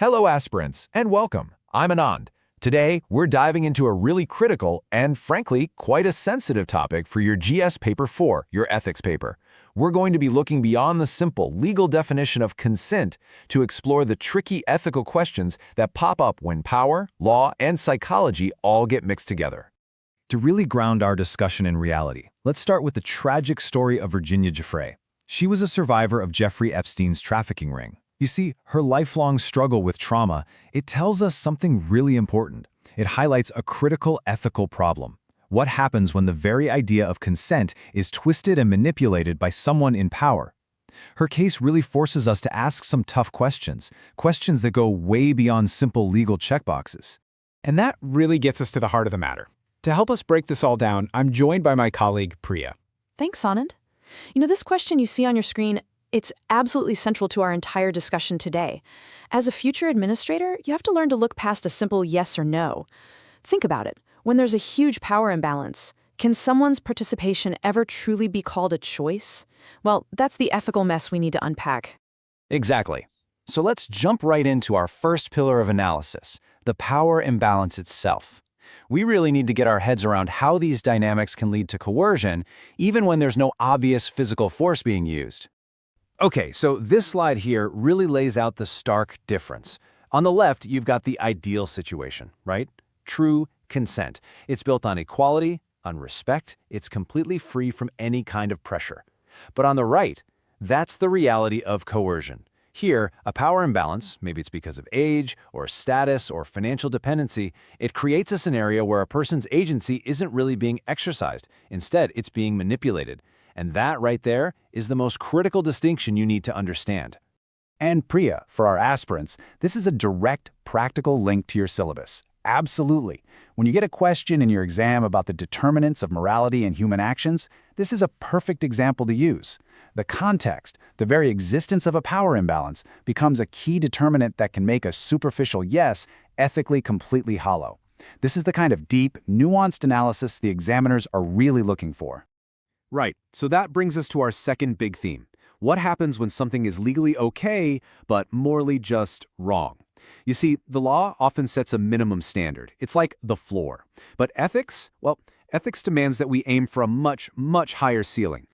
Hello aspirants, and welcome. I'm Anand. Today, we're diving into a really critical and, frankly, quite a sensitive topic for your GS Paper 4, your ethics paper. We're going to be looking beyond the simple legal definition of consent to explore the tricky ethical questions that pop up when power, law, and psychology all get mixed together. To really ground our discussion in reality, let's start with the tragic story of Virginia Giuffre. She was a survivor of Jeffrey Epstein's trafficking ring. You see, her lifelong struggle with trauma, it tells us something really important. It highlights a critical ethical problem. What happens when the very idea of consent is twisted and manipulated by someone in power? Her case really forces us to ask some tough questions, questions that go way beyond simple legal checkboxes. And that really gets us to the heart of the matter. To help us break this all down, I'm joined by my colleague, Priya. Thanks, Anand. This question you see on your screen, it's absolutely central to our entire discussion today. As a future administrator, you have to learn to look past a simple yes or no. Think about it. When there's a huge power imbalance, can someone's participation ever truly be called a choice? Well, that's the ethical mess we need to unpack. Exactly. So let's jump right into our first pillar of analysis, the power imbalance itself. We really need to get our heads around how these dynamics can lead to coercion, even when there's no obvious physical force being used. Okay, so this slide here really lays out the stark difference. On the left, you've got the ideal situation, right? True consent. It's built on equality, on respect. It's completely free from any kind of pressure. But on the right, that's the reality of coercion. Here, a power imbalance, maybe it's because of age or status or financial dependency, it creates a scenario where a person's agency isn't really being exercised. Instead, it's being manipulated. And that right there is the most critical distinction you need to understand. And Priya, for our aspirants, this is a direct, practical link to your syllabus. Absolutely. When you get a question in your exam about the determinants of morality and human actions, this is a perfect example to use. The context, the very existence of a power imbalance, becomes a key determinant that can make a superficial yes ethically completely hollow. This is the kind of deep, nuanced analysis the examiners are really looking for. Right, so that brings us to our second big theme. What happens when something is legally okay, but morally just wrong? You see, the law often sets a minimum standard. It's like the floor. But ethics? Well, ethics demands that we aim for a much, much higher ceiling.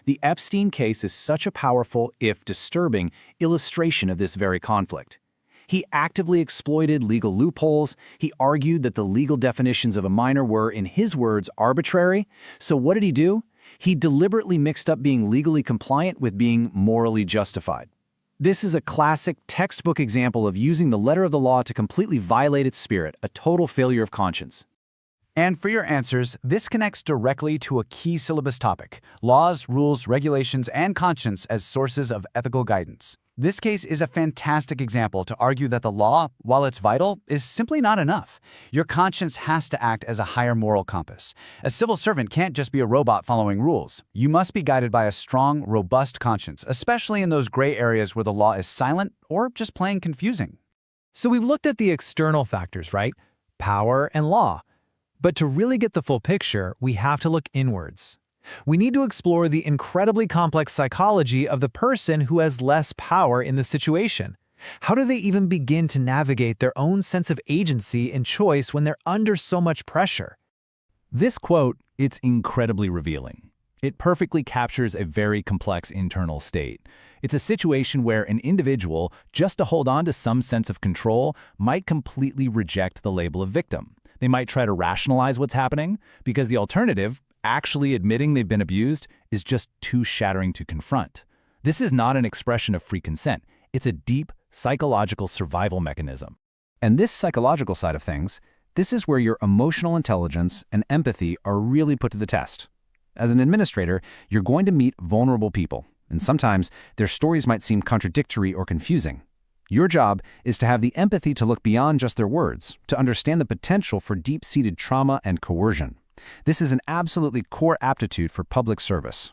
The Epstein case is such a powerful, if disturbing, illustration of this very conflict. He actively exploited legal loopholes. He argued that the legal definitions of a minor were, in his words, arbitrary. So what did he do? He deliberately mixed up being legally compliant with being morally justified. This is a classic textbook example of using the letter of the law to completely violate its spirit, a total failure of conscience. And for your answers, this connects directly to a key syllabus topic: laws, rules, regulations, and conscience as sources of ethical guidance. This case is a fantastic example to argue that the law, while it's vital, is simply not enough. Your conscience has to act as a higher moral compass. A civil servant can't just be a robot following rules. You must be guided by a strong, robust conscience, especially in those gray areas where the law is silent or just plain confusing. So we've looked at the external factors, right? Power and law. But to really get the full picture, we have to look inwards. We need to explore the incredibly complex psychology of the person who has less power in the situation. How do they even begin to navigate their own sense of agency and choice when they're under so much pressure? This quote, it's incredibly revealing. It perfectly captures a very complex internal state. It's a situation where an individual, just to hold on to some sense of control, might completely reject the label of victim. They might try to rationalize what's happening because the alternative, actually admitting they've been abused, is just too shattering to confront. This is not an expression of free consent. It's a deep psychological survival mechanism. And this psychological side of things, this is where your emotional intelligence and empathy are really put to the test. As an administrator, you're going to meet vulnerable people, and sometimes their stories might seem contradictory or confusing. Your job is to have the empathy to look beyond just their words, to understand the potential for deep-seated trauma and coercion. This is an absolutely core aptitude for public service.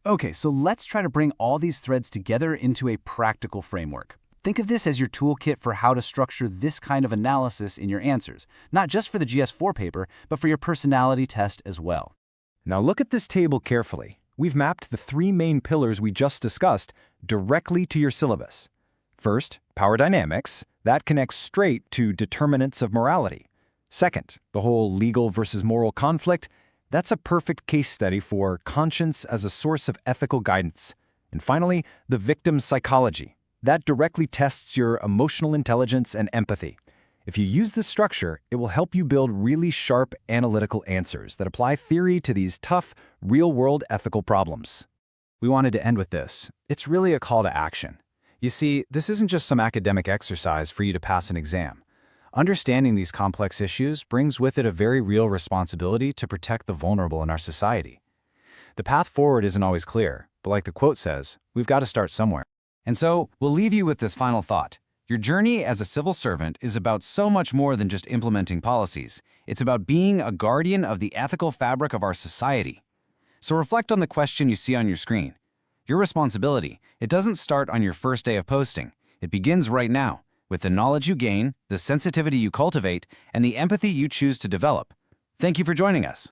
Okay, so let's try to bring all these threads together into a practical framework. Think of this as your toolkit for how to structure this kind of analysis in your answers, not just for the GS4 paper, but for your personality test as well. Now look at this table carefully. We've mapped the three main pillars we just discussed directly to your syllabus. First, power dynamics, That connects straight to determinants of morality. Second, the whole legal versus moral conflict, that's a perfect case study for conscience as a source of ethical guidance. And finally, the victim's psychology. That directly tests your emotional intelligence and empathy. If you use this structure, it will help you build really sharp analytical answers that apply theory to these tough, real-world ethical problems. We wanted to end with this. It's really a call to action. You see, this isn't just some academic exercise for you to pass an exam. Understanding these complex issues brings with it a very real responsibility to protect the vulnerable in our society. The path forward isn't always clear, but like the quote says, we've got to start somewhere. And so, we'll leave you with this final thought. Your journey as a civil servant is about so much more than just implementing policies. It's about being a guardian of the ethical fabric of our society. So reflect on the question you see on your screen. Your responsibility, it doesn't start on your first day of posting. It begins right now, with the knowledge you gain, the sensitivity you cultivate, and the empathy you choose to develop. Thank you for joining us.